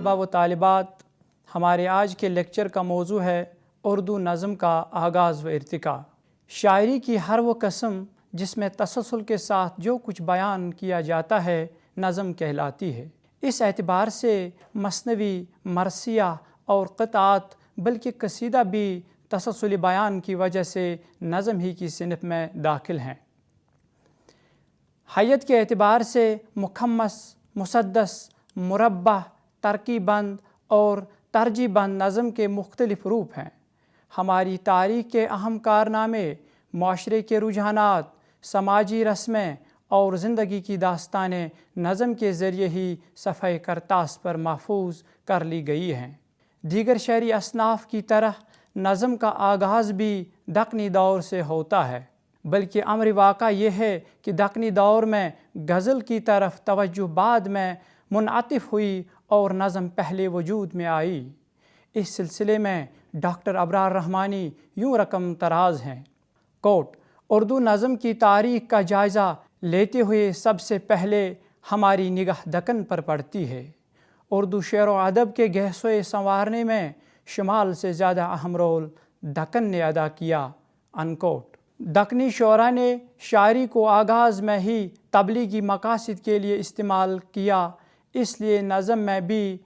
طلبہ و طالبات، ہمارے آج کے لیکچر کا موضوع ہے اردو نظم کا آغاز و ارتقاء۔ شاعری کی ہر وہ قسم جس میں تسلسل کے ساتھ جو کچھ بیان کیا جاتا ہے نظم کہلاتی ہے۔ اس اعتبار سے مثنوی، مرثیہ اور قطعات بلکہ قصیدہ بھی تسلسل بیان کی وجہ سے نظم ہی کی صنف میں داخل ہیں۔ حیت کے اعتبار سے مخمس، مسدس، مربع، ترکیب بند اور ترجیح بند نظم کے مختلف روپ ہیں۔ ہماری تاریخ کے اہم کارنامے، معاشرے کے رجحانات، سماجی رسمیں اور زندگی کی داستانیں نظم کے ذریعے ہی صفحہ کرتاس پر محفوظ کر لی گئی ہیں۔ دیگر شعری اصناف کی طرح نظم کا آغاز بھی دکنی دور سے ہوتا ہے، بلکہ امر واقع یہ ہے کہ دکنی دور میں غزل کی طرف توجہ بعد میں منعطف ہوئی اور نظم پہلے وجود میں آئی۔ اس سلسلے میں ڈاکٹر ابرار رحمانی یوں رقم طراز ہیں: کوٹ: اردو نظم کی تاریخ کا جائزہ لیتے ہوئے سب سے پہلے ہماری نگاہ دکن پر پڑتی ہے۔ اردو شعر و ادب کے گہسوئے سنوارنے میں شمال سے زیادہ اہم رول دکن نے ادا کیا۔ انکوٹ۔ دکنی شعراء نے شاعری کو آغاز میں ہی تبلیغی مقاصد کے لیے استعمال کیا، اس لیے نظم میں بھی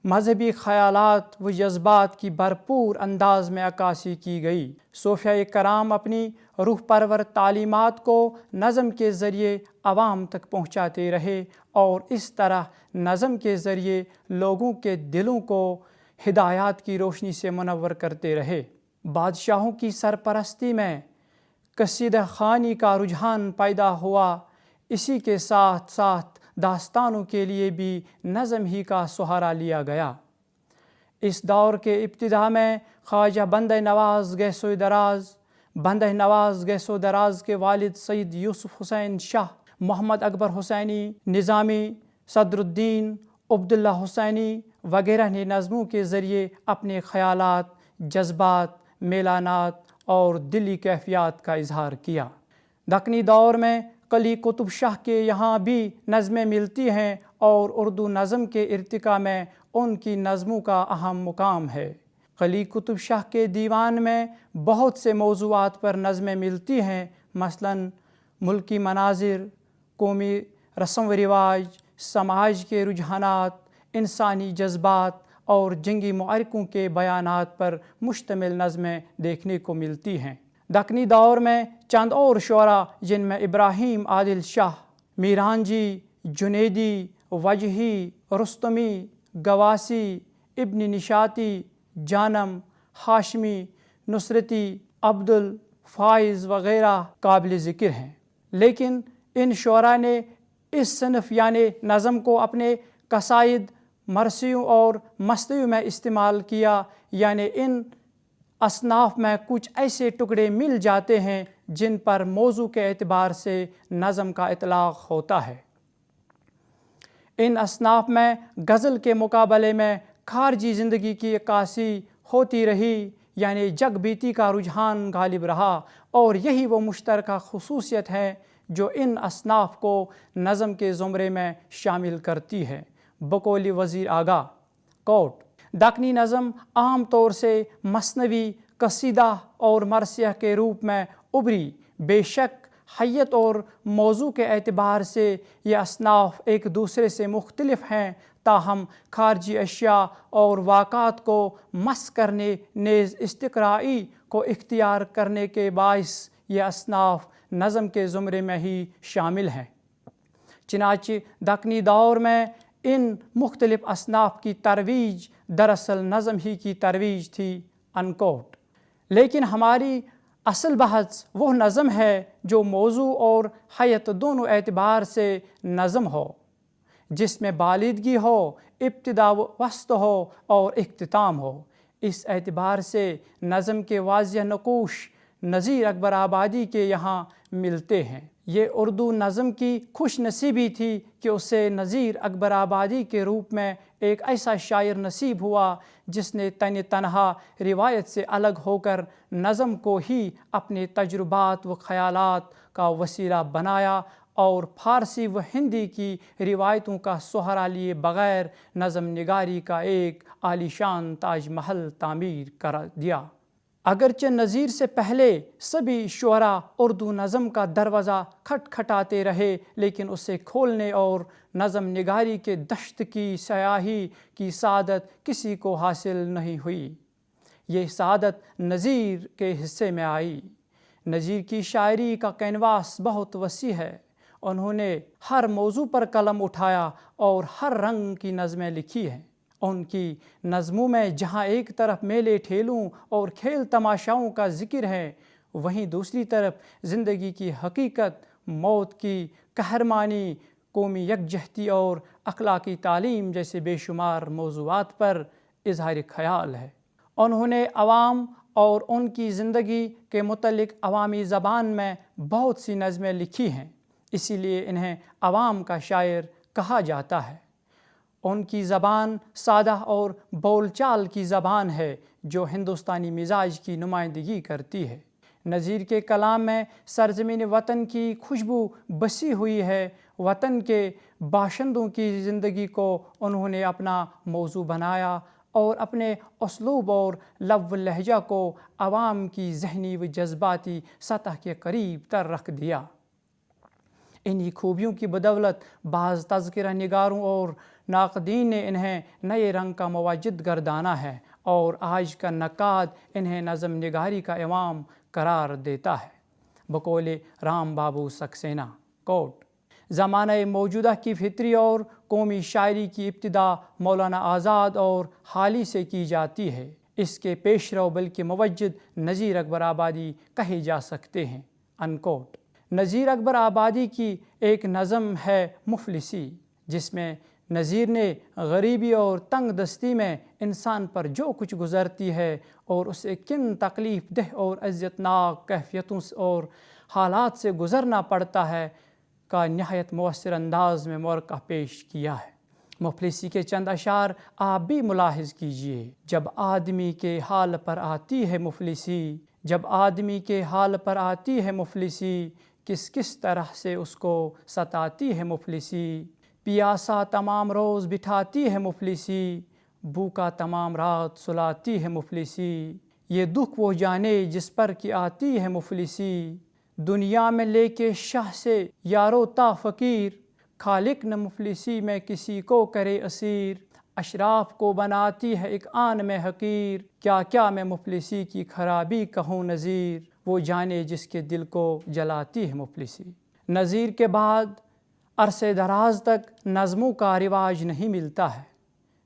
مذہبی خیالات و جذبات کی بھرپور انداز میں عکاسی کی گئی۔ صوفیہ کرام اپنی روح پرور تعلیمات کو نظم کے ذریعے عوام تک پہنچاتے رہے اور اس طرح نظم کے ذریعے لوگوں کے دلوں کو ہدایات کی روشنی سے منور کرتے رہے۔ بادشاہوں کی سرپرستی میں قصیدہ خوانی کا رجحان پیدا ہوا، اسی کے ساتھ ساتھ داستانوں کے لیے بھی نظم ہی کا سہارا لیا گیا۔ اس دور کے ابتدا میں خواجہ بندہ نواز گیس و دراز کے والد سید یوسف حسین شاہ، محمد اکبر حسینی نظامی، صدر الدین عبداللہ حسینی وغیرہ نے نظموں کے ذریعے اپنے خیالات، جذبات، میلانات اور دلی کیفیات کا اظہار کیا۔ دکنی دور میں قلی قطب شاہ کے یہاں بھی نظمیں ملتی ہیں اور اردو نظم کے ارتقاء میں ان کی نظموں کا اہم مقام ہے۔ قلی قطب شاہ کے دیوان میں بہت سے موضوعات پر نظمیں ملتی ہیں، مثلاً ملکی مناظر، قومی رسم و رواج، سماج کے رجحانات، انسانی جذبات اور جنگی معرکوں کے بیانات پر مشتمل نظمیں دیکھنے کو ملتی ہیں۔ دکنی دور میں چند اور شعراء جن میں ابراہیم عادل شاہ، میرانجی، جنیدی، وجہی، رستمی، گواسی، ابن نشاطی، جانم، ہاشمی، نصرتی، عبدالفائز وغیرہ قابل ذکر ہیں۔ لیکن ان شعراء نے اس صنف یعنی نظم کو اپنے قصائد، مرثیوں اور مثنیوں میں استعمال کیا، یعنی ان اصناف میں کچھ ایسے ٹکڑے مل جاتے ہیں جن پر موضوع کے اعتبار سے نظم کا اطلاق ہوتا ہے۔ ان اصناف میں غزل کے مقابلے میں خارجی زندگی کی عکاسی ہوتی رہی، یعنی جگ بیتی کا رجحان غالب رہا، اور یہی وہ مشترکہ خصوصیت ہے جو ان اصناف کو نظم کے زمرے میں شامل کرتی ہے۔ بقول وزیر آگا: کوٹ: دکنی نظم عام طور سے مثنوی، قصیدہ اور مرثیہ کے روپ میں ابھری۔ بے شک حیت اور موضوع کے اعتبار سے یہ اصناف ایک دوسرے سے مختلف ہیں، تاہم خارجی اشیاء اور واقعات کو مس کرنے نیز استقرائی کو اختیار کرنے کے باعث یہ اصناف نظم کے زمرے میں ہی شامل ہیں۔ چنانچہ دکنی دور میں ان مختلف اصناف کی ترویج دراصل نظم ہی کی ترویج تھی۔ انکوٹ۔ لیکن ہماری اصل بحث وہ نظم ہے جو موضوع اور حیت دونوں اعتبار سے نظم ہو، جس میں بالیدگی ہو، ابتدا و وسط ہو اور اختتام ہو۔ اس اعتبار سے نظم کے واضح نقوش نظیر اکبر آبادی کے یہاں ملتے ہیں۔ یہ اردو نظم کی خوش نصیبی تھی کہ اسے نظیر اکبر آبادی کے روپ میں ایک ایسا شاعر نصیب ہوا جس نے تنہا روایت سے الگ ہو کر نظم کو ہی اپنے تجربات و خیالات کا وسیلہ بنایا اور فارسی و ہندی کی روایتوں کا سہرا لیے بغیر نظم نگاری کا ایک عالیشان تاج محل تعمیر کر دیا۔ اگرچہ نظیر سے پہلے سبھی شعراء اردو نظم کا دروازہ کھٹکھٹاتے رہے، لیکن اسے کھولنے اور نظم نگاری کے دشت کی سیاحی کی سعادت کسی کو حاصل نہیں ہوئی۔ یہ سعادت نظیر کے حصے میں آئی۔ نظیر کی شاعری کا کینواس بہت وسیع ہے۔ انہوں نے ہر موضوع پر قلم اٹھایا اور ہر رنگ کی نظمیں لکھی ہیں۔ ان کی نظموں میں جہاں ایک طرف میلے ٹھیلوں اور کھیل تماشاؤں کا ذکر ہے، وہیں دوسری طرف زندگی کی حقیقت، موت کی قہرمانی، قومی یکجہتی اور اخلاقی تعلیم جیسے بے شمار موضوعات پر اظہار خیال ہے۔ انہوں نے عوام اور ان کی زندگی کے متعلق عوامی زبان میں بہت سی نظمیں لکھی ہیں، اسی لیے انہیں عوام کا شاعر کہا جاتا ہے۔ ان کی زبان سادہ اور بول چال کی زبان ہے جو ہندوستانی مزاج کی نمائندگی کرتی ہے۔ نظیر کے کلام میں سرزمین وطن کی خوشبو بسی ہوئی ہے۔ وطن کے باشندوں کی زندگی کو انہوں نے اپنا موضوع بنایا اور اپنے اسلوب اور لب و لہجہ کو عوام کی ذہنی و جذباتی سطح کے قریب تر رکھ دیا۔ انہی خوبیوں کی بدولت بعض تذکرہ نگاروں اور ناقدین نے انہیں نئے رنگ کا مواجد گردانا ہے، اور آج کا نقاد انہیں نظم نگاری کا امام قرار دیتا ہے۔ بقول رام بابو سکسینہ، کوٹ: زمانہ موجودہ کی فطری اور قومی شاعری کی ابتدا مولانا آزاد اور حالی سے کی جاتی ہے۔ اس کے پیش رو بلکہ موجد نذیر اکبر آبادی کہے جا سکتے ہیں۔ انکوٹ۔ نذیر اکبر آبادی کی ایک نظم ہے مفلسی، جس میں نذیر نے غریبی اور تنگ دستی میں انسان پر جو کچھ گزرتی ہے اور اسے کن تکلیف دہ اور اذیت ناک کیفیتوں اور حالات سے گزرنا پڑتا ہے کا نہایت مؤثر انداز میں مرقع پیش کیا ہے۔ مفلسی کے چند اشعار آپ بھی ملاحظ کیجئے۔ جب آدمی کے حال پر آتی ہے مفلسی، جب آدمی کے حال پر آتی ہے مفلسی، کس کس طرح سے اس کو ستاتی ہے مفلسی۔ پیاسا تمام روز بٹھاتی ہے مفلسی، بھوکا تمام رات سلاتی ہے مفلسی۔ یہ دکھ وہ جانے جس پر کہ آتی ہے مفلسی، دنیا میں لے کے شاہ سے یارو تا فقیر، خالق نہ مفلسی میں کسی کو کرے اسیر۔ اشراف کو بناتی ہے ایک آن میں حقیر، کیا کیا میں مفلسی کی خرابی کہوں نذیر، وہ جانے جس کے دل کو جلاتی ہے مفلسی۔ نذیر کے بعد عرصے دراز تک نظموں کا رواج نہیں ملتا ہے۔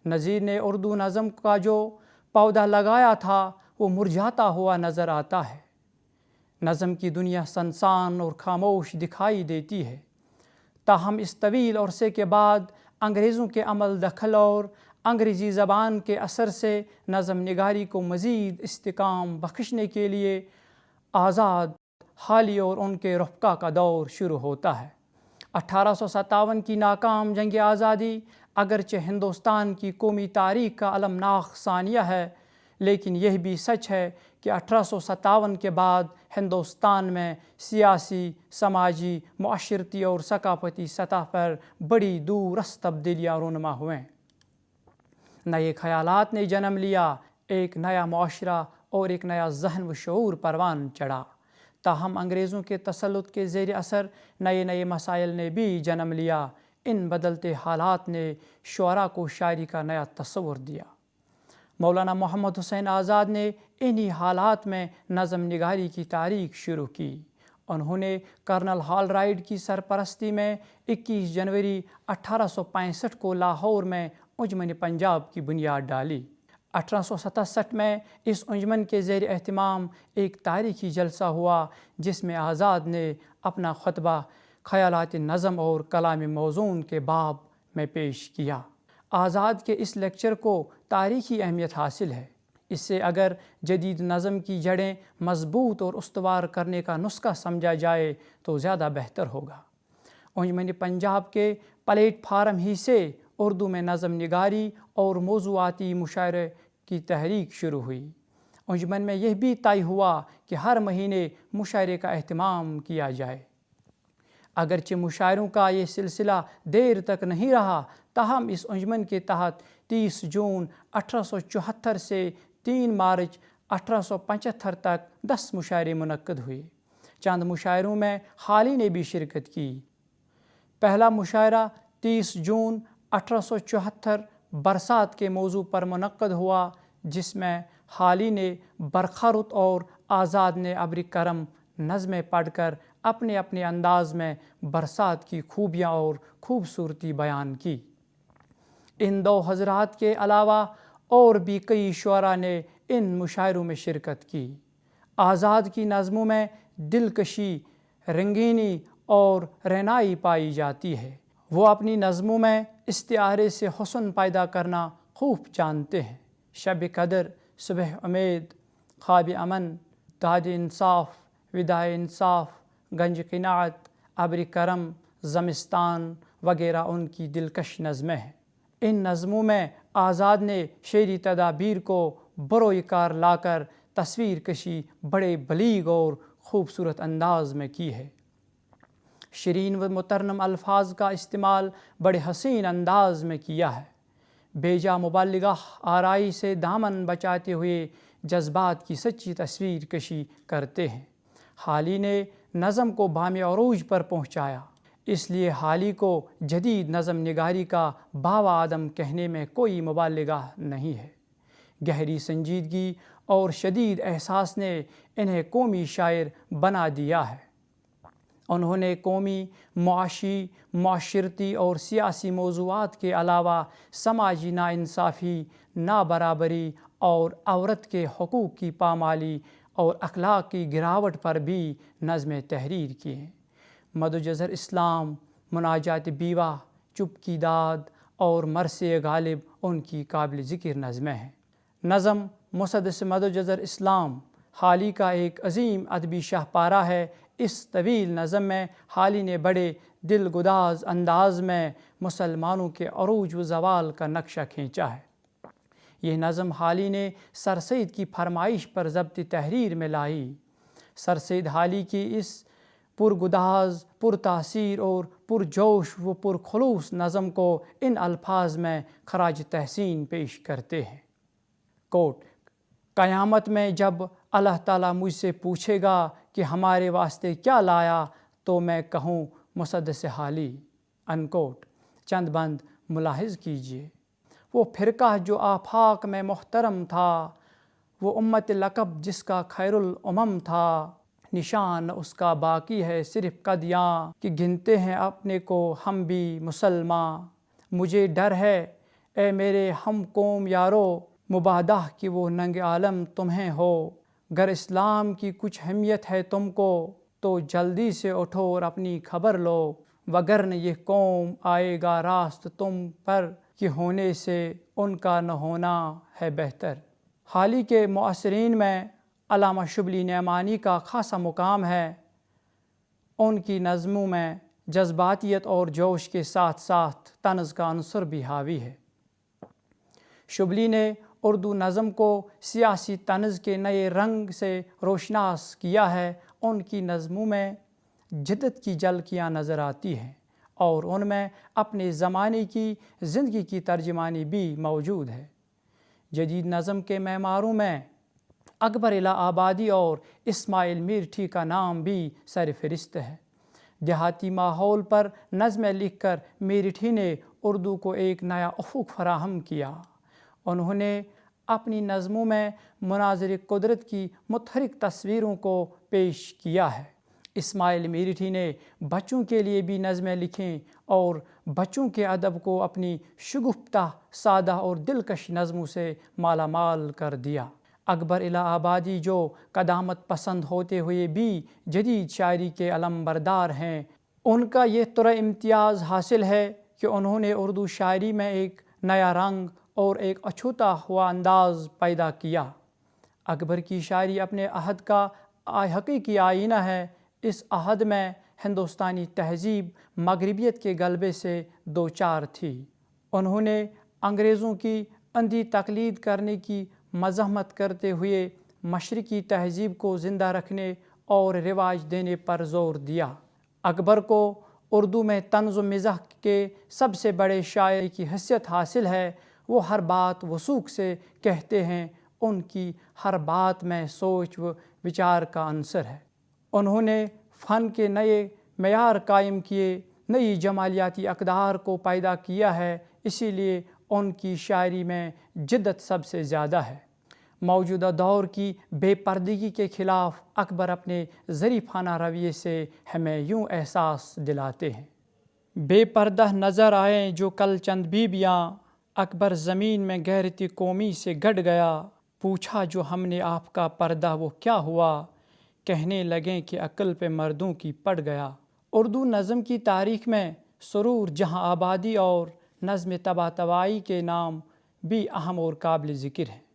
نذیر نے اردو نظم کا جو پودا لگایا تھا وہ مرجھاتا ہوا نظر آتا ہے۔ نظم کی دنیا سنسان اور خاموش دکھائی دیتی ہے۔ تاہم اس طویل عرصے کے بعد انگریزوں کے عمل دخل اور انگریزی زبان کے اثر سے نظم نگاری کو مزید استحکام بخشنے کے لیے آزاد، حالی اور ان کے رفقا کا دور شروع ہوتا ہے۔ 1857 کی ناکام جنگ آزادی اگرچہ ہندوستان کی قومی تاریخ کا المناک ثانیہ ہے، لیکن یہ بھی سچ ہے کہ 1857 کے بعد ہندوستان میں سیاسی، سماجی، معاشرتی اور ثقافتی سطح پر بڑی دوررس تبدیلیاں رونما ہوئیں۔ نئے خیالات نے جنم لیا، ایک نیا معاشرہ اور ایک نیا ذہن و شعور پروان چڑھا۔ تاہم انگریزوں کے تسلط کے زیر اثر نئے نئے مسائل نے بھی جنم لیا۔ ان بدلتے حالات نے شعراء کو شاعری کا نیا تصور دیا۔ مولانا محمد حسین آزاد نے انہی حالات میں نظم نگاری کی تاریخ شروع کی۔ انہوں نے کرنل ہال رائڈ کی سرپرستی میں 21 جنوری 1865 کو لاہور میں انجمن پنجاب کی بنیاد ڈالی۔ 1867 میں اس انجمن کے زیر اہتمام ایک تاریخی جلسہ ہوا جس میں آزاد نے اپنا خطبہ خیالات نظم اور کلام موزون کے باب میں پیش کیا۔ آزاد کے اس لیکچر کو تاریخی اہمیت حاصل ہے۔ اس سے اگر جدید نظم کی جڑیں مضبوط اور استوار کرنے کا نسخہ سمجھا جائے تو زیادہ بہتر ہوگا۔ انجمن پنجاب کے پلیٹ فارم ہی سے اردو میں نظم نگاری اور موضوعاتی مشاعرے کی تحریک شروع ہوئی۔ انجمن میں یہ بھی طے ہوا کہ ہر مہینے مشاعرے کا اہتمام کیا جائے۔ اگرچہ مشاعروں کا یہ سلسلہ دیر تک نہیں رہا، تاہم اس انجمن کے تحت 30 جون 1874 سے 3 مارچ 1875 تک 10 مشاعرے منعقد ہوئے۔ چند مشاعروں میں حالی نے بھی شرکت کی۔ پہلا مشاعرہ 30 جون 1874 برسات کے موضوع پر منعقد ہوا، جس میں حالی نے برقع رت اور آزاد نے ابر کرم نظمیں پڑھ کر اپنے اپنے انداز میں برسات کی خوبیاں اور خوبصورتی بیان کی۔ ان 2 حضرات کے علاوہ اور بھی کئی شعراء نے ان مشاعروں میں شرکت کی۔ آزاد کی نظموں میں دلکشی، رنگینی اور رعنائی پائی جاتی ہے۔ وہ اپنی نظموں میں استعارے سے حسن پیدا کرنا خوب جانتے ہیں۔ شب قدر، صبح امید، خواب امن، داد انصاف، وداع انصاف، گنج قناعت، ابر کرم، زمستان وغیرہ ان کی دلکش نظمیں ہیں۔ ان نظموں میں آزاد نے شعری تدابیر کو بروئے کار لا کر تصویر کشی بڑے بلیغ اور خوبصورت انداز میں کی ہے۔ شیرین و مترنم الفاظ کا استعمال بڑے حسین انداز میں کیا ہے۔ بیجا مبالغہ آرائی سے دامن بچاتے ہوئے جذبات کی سچی تصویر کشی کرتے ہیں۔ حالی نے نظم کو بام عروج پر پہنچایا، اس لیے حالی کو جدید نظم نگاری کا باوا آدم کہنے میں کوئی مبالغہ نہیں ہے۔ گہری سنجیدگی اور شدید احساس نے انہیں قومی شاعر بنا دیا ہے۔ انہوں نے قومی، معاشی، معاشرتی اور سیاسی موضوعات کے علاوہ سماجی ناانصافی، نابرابری اور عورت کے حقوق کی پامالی اور اخلاق کی گراوٹ پر بھی نظمیں تحریر کی ہیں۔ مدجزر اسلام، مناجات بیوہ، چپ کی داد اور مرثیہ غالب ان کی قابل ذکر نظمیں ہیں۔ نظم مسدس مدجزر اسلام حالی کا ایک عظیم ادبی شاہپارہ ہے۔ اس طویل نظم میں حالی نے بڑے دل گداز انداز میں مسلمانوں کے عروج و زوال کا نقشہ کھینچا ہے۔ یہ نظم حالی نے سر سید کی فرمائش پر ضبط تحریر میں لائی۔ سر سید حالی کی اس پرگداز، پرتاثیر اور پرجوش و پرخلوص نظم کو ان الفاظ میں خراج تحسین پیش کرتے ہیں۔ کوٹ: قیامت میں جب اللہ تعالیٰ مجھ سے پوچھے گا کہ ہمارے واسطے کیا لایا تو میں کہوں مسدس حالی۔ انکوٹ۔ چند بند ملاحظ کیجیے۔ وہ فرقہ جو آفاق میں محترم تھا، وہ امت لقب جس کا خیر الامم تھا، نشان اس کا باقی ہے صرف قدیاں کہ گنتے ہیں اپنے کو ہم بھی مسلماں۔ مجھے ڈر ہے اے میرے ہم قوم یارو، مبادہ کہ وہ ننگ عالم تمہیں ہو۔ گر اسلام کی کچھ اہمیت ہے تم کو تو جلدی سے اٹھو اور اپنی خبر لو، وگرنہ یہ قوم آئے گا راست تم پر کہ ہونے سے ان کا نہ ہونا ہے بہتر۔ حالی کے معاصرین میں علامہ شبلی نعمانی کا خاصا مقام ہے۔ ان کی نظموں میں جذباتیت اور جوش کے ساتھ ساتھ طنز کا عنصر بھی حاوی ہے۔ شبلی نے اردو نظم کو سیاسی طنز کے نئے رنگ سے روشناس کیا ہے۔ ان کی نظموں میں جدت کی جھلکیاں نظر آتی ہیں اور ان میں اپنے زمانے کی زندگی کی ترجمانی بھی موجود ہے۔ جدید نظم کے معماروں میں اکبر الہ آبادی اور اسماعیل میرٹھی کا نام بھی سر فہرست ہے۔ دیہاتی ماحول پر نظمیں لکھ کر میرٹھی نے اردو کو ایک نیا افق فراہم کیا۔ انہوں نے اپنی نظموں میں مناظر قدرت کی متحرک تصویروں کو پیش کیا ہے۔ اسماعیل میرٹھی نے بچوں کے لیے بھی نظمیں لکھیں اور بچوں کے ادب کو اپنی شگفتہ، سادہ اور دلکش نظموں سے مالا مال کر دیا۔ اکبر الہ آبادی جو قدامت پسند ہوتے ہوئے بھی جدید شاعری کے علم بردار ہیں، ان کا یہ طرح امتیاز حاصل ہے کہ انہوں نے اردو شاعری میں ایک نیا رنگ اور ایک اچھوتا ہوا انداز پیدا کیا۔ اکبر کی شاعری اپنے عہد کا حقیقی آئینہ ہے۔ اس عہد میں ہندوستانی تہذیب مغربیت کے غلبے سے دوچار تھی۔ انہوں نے انگریزوں کی اندھی تقلید کرنے کی مزاحمت کرتے ہوئے مشرقی تہذیب کو زندہ رکھنے اور رواج دینے پر زور دیا۔ اکبر کو اردو میں طنز و مزاح کے سب سے بڑے شاعر کی حیثیت حاصل ہے۔ وہ ہر بات وثوق سے کہتے ہیں، ان کی ہر بات میں سوچ و وچار کا عنصر ہے۔ انہوں نے فن کے نئے معیار قائم کیے، نئی جمالیاتی اقدار کو پیدا کیا ہے، اسی لیے ان کی شاعری میں جدت سب سے زیادہ ہے۔ موجودہ دور کی بے پردگی کے خلاف اکبر اپنے ظریفانہ رویے سے ہمیں یوں احساس دلاتے ہیں۔ بے پردہ نظر آئیں جو کل چند بیبیاں، اکبر زمین میں غیرتی قومی سے گڑ گیا، پوچھا جو ہم نے آپ کا پردہ وہ کیا ہوا، کہنے لگیں کہ عقل پہ مردوں کی پڑ گیا۔ اردو نظم کی تاریخ میں سرور جہاں آبادی اور نظم طباطبائی کے نام بھی اہم اور قابل ذکر ہیں۔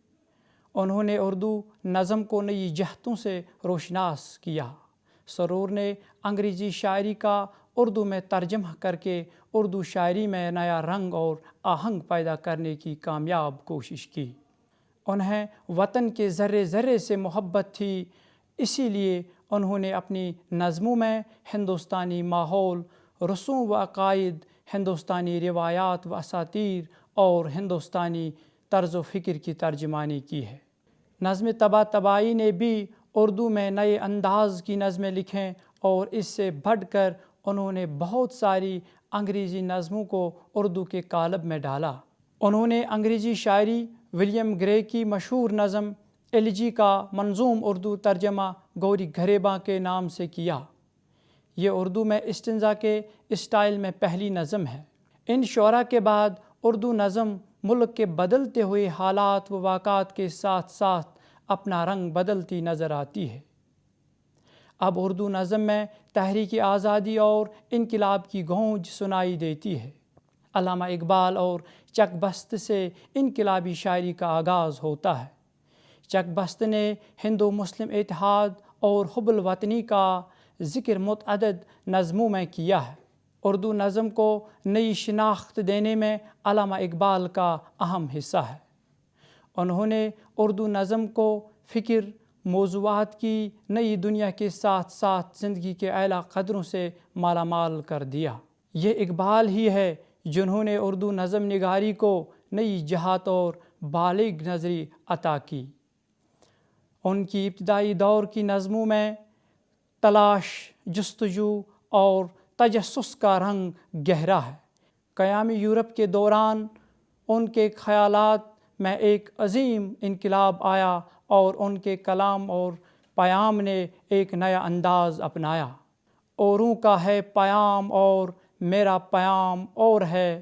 انہوں نے اردو نظم کو نئی جہتوں سے روشناس کیا۔ سرور نے انگریزی شاعری کا اردو میں ترجمہ کر کے اردو شاعری میں نیا رنگ اور آہنگ پیدا کرنے کی کامیاب کوشش کی۔ انہیں وطن کے ذرے ذرے سے محبت تھی، اسی لیے انہوں نے اپنی نظموں میں ہندوستانی ماحول، رسوم و عقائد، ہندوستانی روایات و اساطیر اور ہندوستانی طرز و فکر کی ترجمانی کی ہے۔ نظم طباطبائی نے بھی اردو میں نئے انداز کی نظمیں لکھیں اور اس سے بڑھ کر انہوں نے بہت ساری انگریزی نظموں کو اردو کے قالب میں ڈالا۔ انہوں نے انگریزی شاعری ولیم گرے کی مشہور نظم ایلیجی کا منظوم اردو ترجمہ گوری گھریباں کے نام سے کیا۔ یہ اردو میں استنزا کے اسٹائل میں پہلی نظم ہے۔ ان شعراء کے بعد اردو نظم ملک کے بدلتے ہوئے حالات و واقعات کے ساتھ ساتھ اپنا رنگ بدلتی نظر آتی ہے۔ اب اردو نظم میں تحریک آزادی اور انقلاب کی گونج سنائی دیتی ہے۔ علامہ اقبال اور چک بست سے انقلابی شاعری کا آغاز ہوتا ہے۔ چک بست نے ہندو مسلم اتحاد اور حب الوطنی کا ذکر متعدد نظموں میں کیا ہے۔ اردو نظم کو نئی شناخت دینے میں علامہ اقبال کا اہم حصہ ہے۔ انہوں نے اردو نظم کو فکر، موضوعات کی نئی دنیا کے ساتھ ساتھ زندگی کے اعلیٰ قدروں سے مالا مال کر دیا۔ یہ اقبال ہی ہے جنہوں نے اردو نظم نگاری کو نئی جہات اور بالغ نظری عطا کی۔ ان کی ابتدائی دور کی نظموں میں تلاش، جستجو اور تجسس کا رنگ گہرا ہے۔ قیامی یورپ کے دوران ان کے خیالات میں ایک عظیم انقلاب آیا اور ان کے کلام اور پیام نے ایک نیا انداز اپنایا۔ اوروں کا ہے پیام اور میرا پیام اور ہے،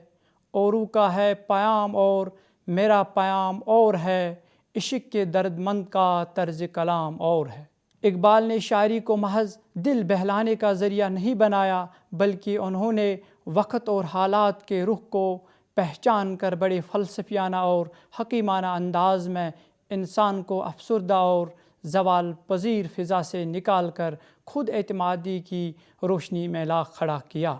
اوروں کا ہے پیام اور میرا پیام اور ہے، عشق کے درد مند کا طرز کلام اور ہے۔ اقبال نے شاعری کو محض دل بہلانے کا ذریعہ نہیں بنایا، بلکہ انہوں نے وقت اور حالات کے رخ کو پہچان کر بڑے فلسفیانہ اور حکیمانہ انداز میں انسان کو افسردہ اور زوال پذیر فضا سے نکال کر خود اعتمادی کی روشنی میں لا کھڑا کیا۔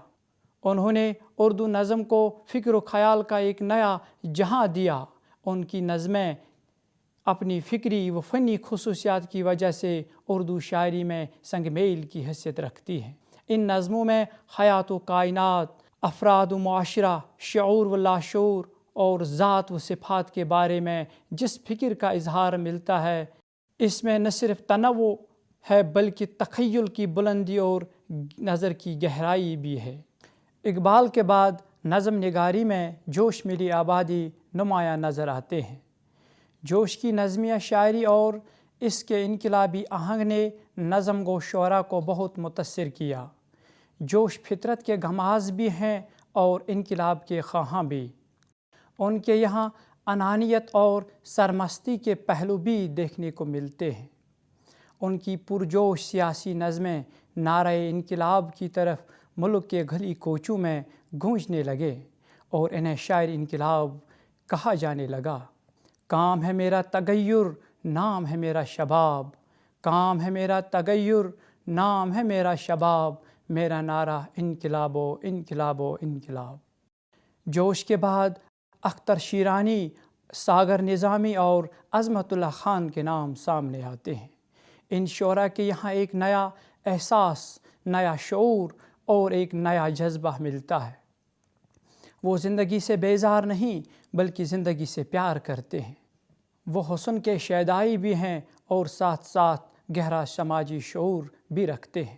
انہوں نے اردو نظم کو فکر و خیال کا ایک نیا جہاں دیا۔ ان کی نظمیں اپنی فکری و فنی خصوصیات کی وجہ سے اردو شاعری میں سنگ میل کی حیثیت رکھتی ہیں۔ ان نظموں میں حیات و کائنات، افراد و معاشرہ، شعور و لاشعور اور ذات و صفات کے بارے میں جس فکر کا اظہار ملتا ہے، اس میں نہ صرف تنوع ہے بلکہ تخیل کی بلندی اور نظر کی گہرائی بھی ہے۔ اقبال کے بعد نظم نگاری میں جوش ملی آبادی نمایاں نظر آتے ہیں۔ جوش کی نظمیہ شاعری اور اس کے انقلابی آہنگ نے نظم گو شعراء کو بہت متاثر کیا۔ جوش فطرت کے غماز بھی ہیں اور انقلاب کے خواہاں بھی۔ ان کے یہاں انانیت اور سرمستی کے پہلو بھی دیکھنے کو ملتے ہیں۔ ان کی پرجوش سیاسی نظمیں نعرہ انقلاب کی طرف ملک کے گلی کوچوں میں گونجنے لگے اور انہیں شاعر انقلاب کہا جانے لگا۔ کام ہے میرا تغیر، نام ہے میرا شباب، کام ہے میرا تغیر، نام ہے میرا شباب، میرا نعرہ انقلاب و انقلاب و انقلاب۔ جوش کے بعد اختر شیرانی، ساگر نظامی اور عظمت اللہ خان کے نام سامنے آتے ہیں۔ ان شعراء کے یہاں ایک نیا احساس، نیا شعور اور ایک نیا جذبہ ملتا ہے۔ وہ زندگی سے بیزار نہیں بلکہ زندگی سے پیار کرتے ہیں۔ وہ حسن کے شیدائی بھی ہیں اور ساتھ ساتھ گہرا سماجی شعور بھی رکھتے ہیں۔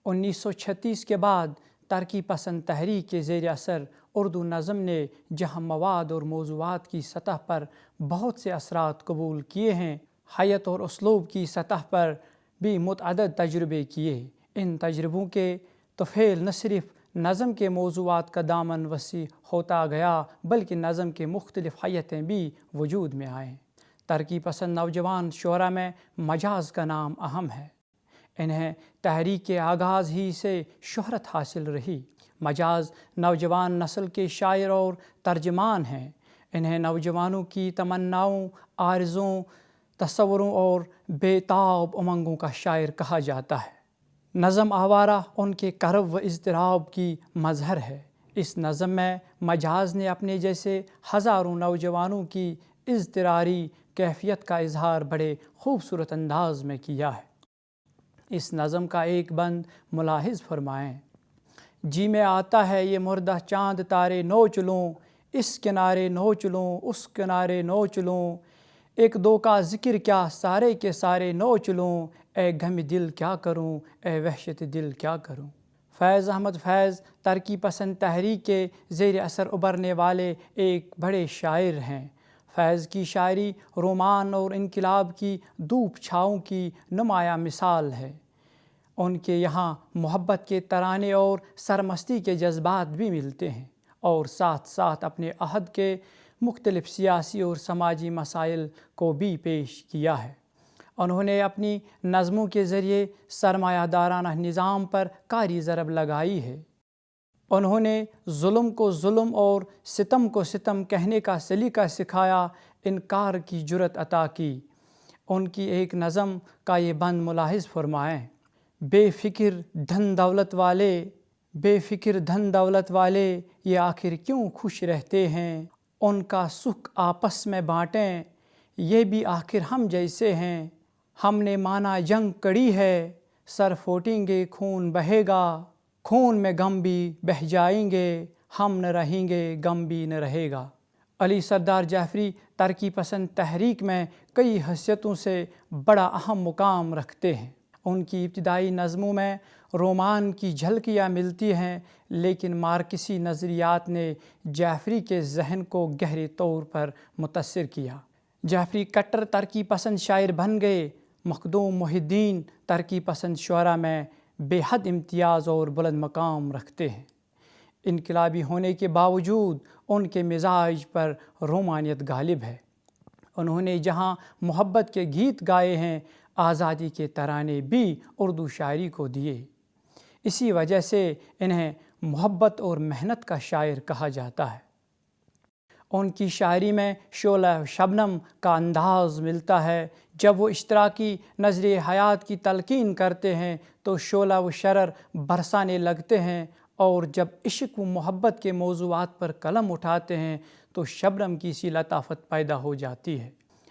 1936 کے بعد ترقی پسند تحریک کے زیر اثر اردو نظم نے جہاں مواد اور موضوعات کی سطح پر بہت سے اثرات قبول کیے ہیں، حیت اور اسلوب کی سطح پر بھی متعدد تجربے کیے۔ ان تجربوں کے طفیل نہ صرف نظم کے موضوعات کا دامن وسیع ہوتا گیا بلکہ نظم کے مختلف حیتیں بھی وجود میں آئیں۔ ترقی پسند نوجوان شعراء میں مجاز کا نام اہم ہے۔ انہیں تحریک کے آغاز ہی سے شہرت حاصل رہی۔ مجاز نوجوان نسل کے شاعر اور ترجمان ہیں۔ انہیں نوجوانوں کی تمناؤں، آرزوں، تصوروں اور بے تاب امنگوں کا شاعر کہا جاتا ہے۔ نظم آوارہ ان کے کرب و اضطراب کی مظہر ہے۔ اس نظم میں مجاز نے اپنے جیسے ہزاروں نوجوانوں کی اضطراری کیفیت کا اظہار بڑے خوبصورت انداز میں کیا ہے۔ اس نظم کا ایک بند ملاحظ فرمائیں: جی میں آتا ہے یہ مردہ چاند تارے نوچ لوں، اس کنارے نوچ لوں، اس کنارے نوچ لوں، ایک دو کا ذکر کیا سارے کے سارے نوچ لوں، اے غم دل کیا کروں، اے وحشت دل کیا کروں۔ فیض احمد فیض ترقی پسند تحریک کے زیر اثر ابھرنے والے ایک بڑے شاعر ہیں۔ فیض کی شاعری رومان اور انقلاب کی دھوپ چھاؤں کی نمایاں مثال ہے۔ ان کے یہاں محبت کے ترانے اور سرمستی کے جذبات بھی ملتے ہیں، اور ساتھ ساتھ اپنے عہد کے مختلف سیاسی اور سماجی مسائل کو بھی پیش کیا ہے۔ انہوں نے اپنی نظموں کے ذریعے سرمایہ دارانہ نظام پر کاری ضرب لگائی ہے۔ انہوں نے ظلم کو ظلم اور ستم کو ستم کہنے کا سلیقہ سکھایا، انکار کی جرأت عطا کی۔ ان کی ایک نظم کا یہ بند ملاحظ فرمائیں: بے فکر دھن دولت والے، بے فکر دھن دولت والے، یہ آخر کیوں خوش رہتے ہیں؟ ان کا سکھ آپس میں بانٹیں، یہ بھی آخر ہم جیسے ہیں۔ ہم نے مانا جنگ کڑی ہے، سر پھوٹیں گے خون بہے گا، خون میں غم بھی بہہ جائیں گے، ہم نہ رہیں گے غم بھی نہ رہے گا۔ علی سردار جعفری ترقی پسند تحریک میں کئی حیثیتوں سے بڑا اہم مقام رکھتے ہیں۔ ان کی ابتدائی نظموں میں رومان کی جھلکیاں ملتی ہیں، لیکن مارکسی نظریات نے جعفری کے ذہن کو گہرے طور پر متاثر کیا۔ جعفری کٹر ترقی پسند شاعر بن گئے۔ مخدوم محی الدین ترقی پسند شعراء میں بے حد امتیاز اور بلند مقام رکھتے ہیں۔ انقلابی ہونے کے باوجود ان کے مزاج پر رومانیت غالب ہے۔ انہوں نے جہاں محبت کے گیت گائے ہیں، آزادی کے ترانے بھی اردو شاعری کو دیے۔ اسی وجہ سے انہیں محبت اور محنت کا شاعر کہا جاتا ہے۔ ان کی شاعری میں شعلہ شبنم کا انداز ملتا ہے۔ جب وہ اشتراکی نظریہ حیات کی تلقین کرتے ہیں تو شعلہ و شرر برسانے لگتے ہیں، اور جب عشق و محبت کے موضوعات پر قلم اٹھاتے ہیں تو شبنم کی سی لطافت پیدا ہو جاتی ہے۔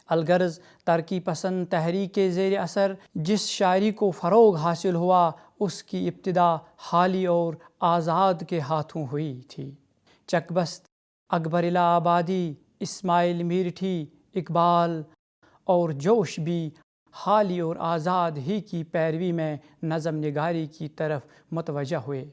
الغرض ترقی پسند تحریک کے زیر اثر جس شاعری کو فروغ حاصل ہوا، اس کی ابتدا حالی اور آزاد کے ہاتھوں ہوئی تھی۔ چک بست، اکبر الہ آبادی، اسماعیل میرٹھی، اقبال اور جوش بھی حالی اور آزاد ہی کی پیروی میں نظم نگاری کی طرف متوجہ ہوئے۔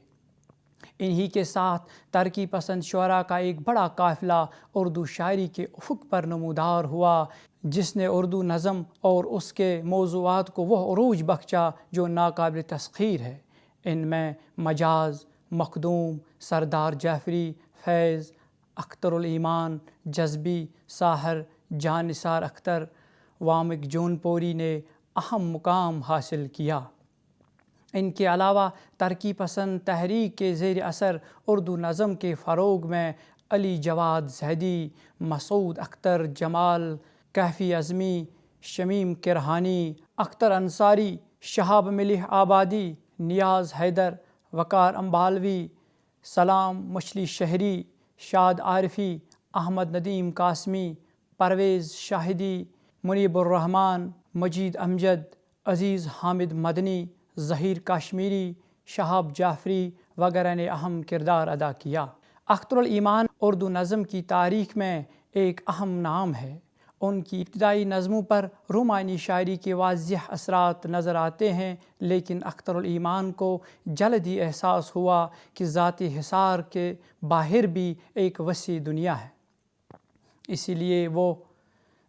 انہی کے ساتھ ترقی پسند شعراء کا ایک بڑا قافلہ اردو شاعری کے افق پر نمودار ہوا، جس نے اردو نظم اور اس کے موضوعات کو وہ عروج بخشا جو ناقابل تسخیر ہے۔ ان میں مجاز، مخدوم، سردار جعفری، فیض، اختر الایمان، جذبی، ساحر، جان نثار اختر، وامق جون پوری نے اہم مقام حاصل کیا۔ ان کے علاوہ ترقی پسند تحریک کے زیر اثر اردو نظم کے فروغ میں علی جواد زیدی، مسعود اختر جمال، کیفی اعظمی، شمیم کرہانی، اختر انصاری، شہاب ملیح آبادی، نیاز حیدر، وقار امبالوی، سلام مچھلی شہری، شاد عارفی، احمد ندیم قاسمی، پرویز شاہدی، منیب الرحمن، مجید امجد، عزیز حامد مدنی، ظہیر کاشمیری، شہاب جعفری، وغیرہ نے اہم کردار ادا کیا۔ اختر الایمان اردو نظم کی تاریخ میں ایک اہم نام ہے۔ ان کی ابتدائی نظموں پر رومانی شاعری کے واضح اثرات نظر آتے ہیں، لیکن اختر الایمان کو جلد ہی احساس ہوا کہ ذاتی حصار کے باہر بھی ایک وسیع دنیا ہے۔ اسی لیے وہ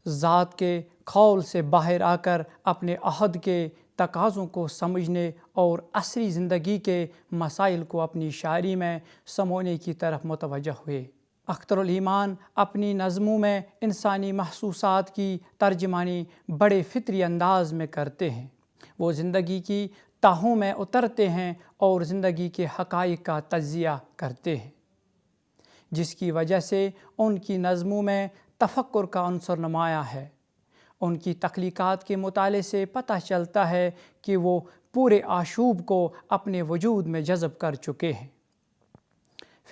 ذات کے خول سے باہر آ کر اپنے عہد کے تقاضوں کو سمجھنے اور عصری زندگی کے مسائل کو اپنی شاعری میں سمونے کی طرف متوجہ ہوئے۔ اختر الایمان اپنی نظموں میں انسانی محسوسات کی ترجمانی بڑے فطری انداز میں کرتے ہیں۔ وہ زندگی کی تہوں میں اترتے ہیں اور زندگی کے حقائق کا تجزیہ کرتے ہیں، جس کی وجہ سے ان کی نظموں میں تفکر کا عنصر نمایاں ہے۔ ان کی تخلیقات کے مطالعے سے پتہ چلتا ہے کہ وہ پورے آشوب کو اپنے وجود میں جذب کر چکے ہیں۔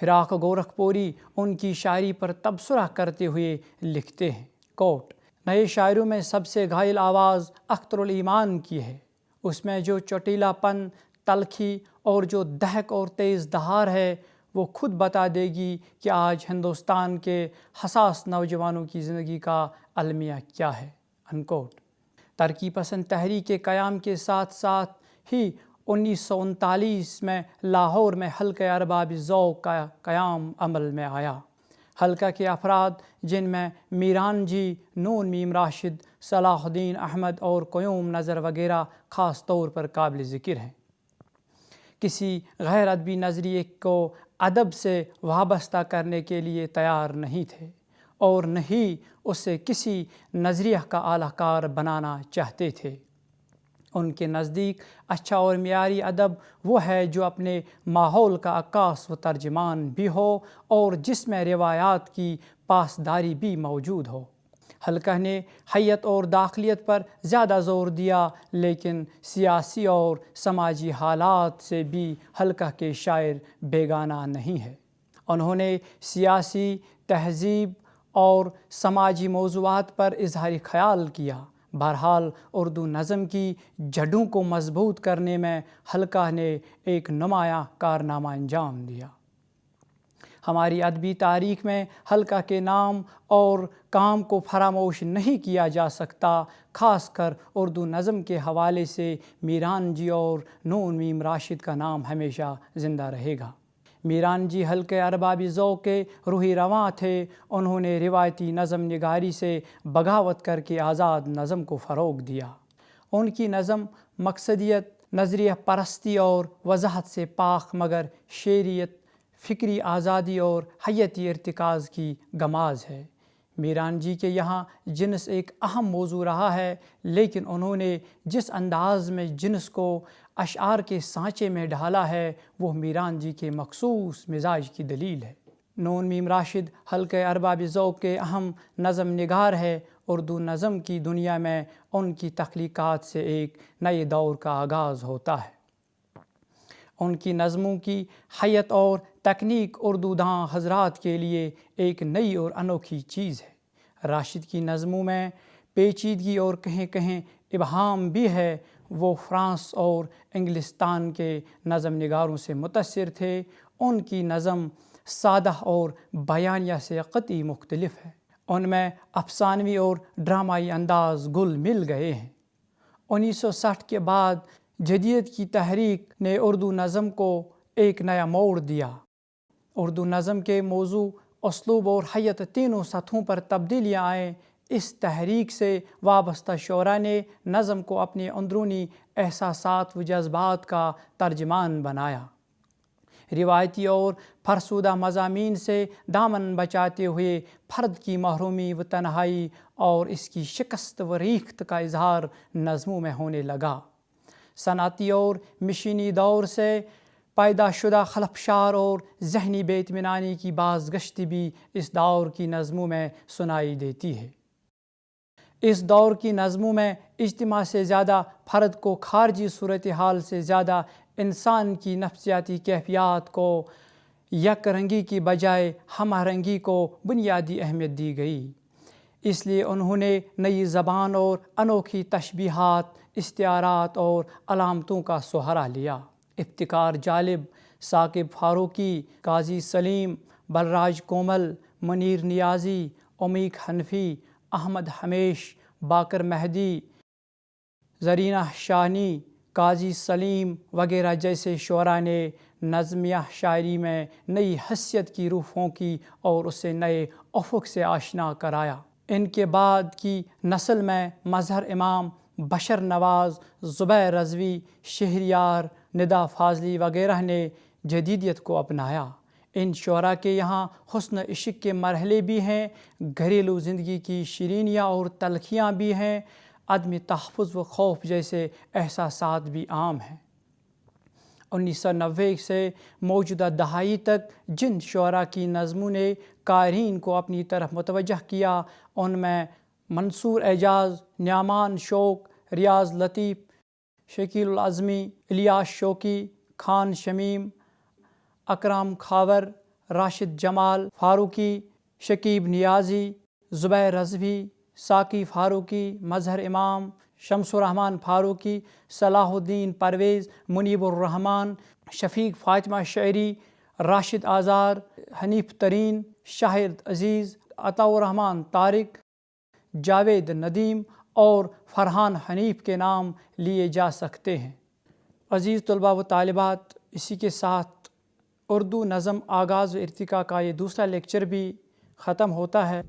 فراق گورکھپوری ان کی شاعری پر تبصرہ کرتے ہوئے لکھتے ہیں، کوٹ: نئے شاعروں میں سب سے گھائل آواز اختر الایمان کی ہے۔ اس میں جو چوٹیلا پن، تلخی اور جو دہک اور تیز دھار ہے، وہ خود بتا دے گی کہ آج ہندوستان کے حساس نوجوانوں کی زندگی کا المیہ کیا ہے۔ انکوٹ۔ ترقی پسند تحریک کے قیام کے ساتھ ساتھ ہی 1939 میں لاہور میں حلقہ ارباب ذوق کا قیام عمل میں آیا۔ حلقہ کے افراد، جن میں میران جی، نون میم راشد، صلاح الدین احمد اور قیوم نظر وغیرہ خاص طور پر قابل ذکر ہیں، کسی غیر ادبی نظریے کو ادب سے وابستہ کرنے کے لیے تیار نہیں تھے اور نہ ہی اسے کسی نظریہ کا اعلی کار بنانا چاہتے تھے۔ ان کے نزدیک اچھا اور معیاری ادب وہ ہے جو اپنے ماحول کا عکاس و ترجمان بھی ہو اور جس میں روایات کی پاسداری بھی موجود ہو۔ حلقہ نے حیت اور داخلیت پر زیادہ زور دیا، لیکن سیاسی اور سماجی حالات سے بھی حلقہ کے شاعر بیگانہ نہیں ہے۔ انہوں نے سیاسی، تہذیب اور سماجی موضوعات پر اظہار خیال کیا۔ بہرحال اردو نظم کی جڑوں کو مضبوط کرنے میں حلقہ نے ایک نمایاں کارنامہ انجام دیا۔ ہماری ادبی تاریخ میں حلقہ کے نام اور کام کو فراموش نہیں کیا جا سکتا۔ خاص کر اردو نظم کے حوالے سے میران جی اور نون میم راشد کا نام ہمیشہ زندہ رہے گا۔ میران جی حلقہ ارباب ذوق کے روحی رواں تھے۔ انہوں نے روایتی نظم نگاری سے بغاوت کر کے آزاد نظم کو فروغ دیا۔ ان کی نظم مقصدیت، نظریہ پرستی اور وضاحت سے پاک، مگر شعریت، فکری آزادی اور حیاتی ارتکاز کی گماز ہے۔ میران جی کے یہاں جنس ایک اہم موضوع رہا ہے، لیکن انہوں نے جس انداز میں جنس کو اشعار کے سانچے میں ڈھالا ہے، وہ میران جی کے مخصوص مزاج کی دلیل ہے۔ نون میم راشد حلقہ ارباب ذوق کے اہم نظم نگار ہے۔ اردو نظم کی دنیا میں ان کی تخلیقات سے ایک نئے دور کا آغاز ہوتا ہے۔ ان کی نظموں کی حیت اور تکنیک اردو داں حضرات کے لیے ایک نئی اور انوکھی چیز ہے۔ راشد کی نظموں میں پیچیدگی اور کہیں کہیں ابہام بھی ہے۔ وہ فرانس اور انگلستان کے نظم نگاروں سے متاثر تھے۔ ان کی نظم سادہ اور بیانیہ سے قطعی مختلف ہے۔ ان میں افسانوی اور ڈرامائی انداز گل مل گئے ہیں۔ 1960 کے بعد جدید کی تحریک نے اردو نظم کو ایک نیا موڑ دیا۔ اردو نظم کے موضوع، اسلوب اور حیت تینوں سطحوں پر تبدیلیاں آئیں۔ اس تحریک سے وابستہ شعراء نے نظم کو اپنے اندرونی احساسات و جذبات کا ترجمان بنایا۔ روایتی اور فرسودہ مضامین سے دامن بچاتے ہوئے فرد کی محرومی و تنہائی اور اس کی شکست و ریخت کا اظہار نظموں میں ہونے لگا۔ صنعتی اور مشینی دور سے پیدا شدہ خلفشار اور ذہنی بے اطمینانی کی بازگشت بھی اس دور کی نظموں میں سنائی دیتی ہے۔ اس دور کی نظموں میں اجتماع سے زیادہ فرد کو خارجی صورتحال سے زیادہ انسان کی نفسیاتی کیفیات کو یک رنگی کی بجائے ہم آہنگی کو بنیادی اہمیت دی گئی۔ اس لیے انہوں نے نئی زبان اور انوکھی تشبیہات، استعارات اور علامتوں کا سہرا لیا۔ ابتکار جالب ثاقب فاروقی، قاضی سلیم، بلراج کومل، منیر نیازی، عمیق حنفی، احمد حمیش، باقر مہدی، زرینہ شاہنی، قاضی سلیم وغیرہ جیسے شعراء نے نظمیہ شاعری میں نئی حیثیت کی روح پھونکی اور اسے نئے افق سے آشنا کرایا۔ ان کے بعد کی نسل میں مظہر امام، بشر نواز، زبیر رضوی، شہریار، ندا فاضلی وغیرہ نے جدیدیت کو اپنایا۔ ان شعراء کے یہاں حسن عشق کے مرحلے بھی ہیں، گھریلو زندگی کی شیرینیاں اور تلخیاں بھی ہیں، عدم تحفظ و خوف جیسے احساسات بھی عام ہیں۔ 1990 سے موجودہ دہائی تک جن شعراء کی نظموں نے قارئین کو اپنی طرف متوجہ کیا، ان میں منصور اعجاز، نعمان شوق، ریاض لطیف، شکیل العظمی، الیاس شوقی، خان شمیم، اکرم خاور، راشد جمال فاروقی، شکیب نیازی، زبیر رضوی، ساقی فاروقی، مظہر امام، شمس الرحمن فاروقی، صلاح الدین پرویز، منیب الرحمن، شفیق فاطمہ شعری، راشد آزار، حنیف ترین، شاہد عزیز، عطاء الرحمن طارق، جاوید ندیم اور فرحان حنیف کے نام لیے جا سکتے ہیں۔ عزیز طلباء و طالبات، اسی کے ساتھ اردو نظم آغاز و ارتقاء کا یہ دوسرا لیکچر بھی ختم ہوتا ہے۔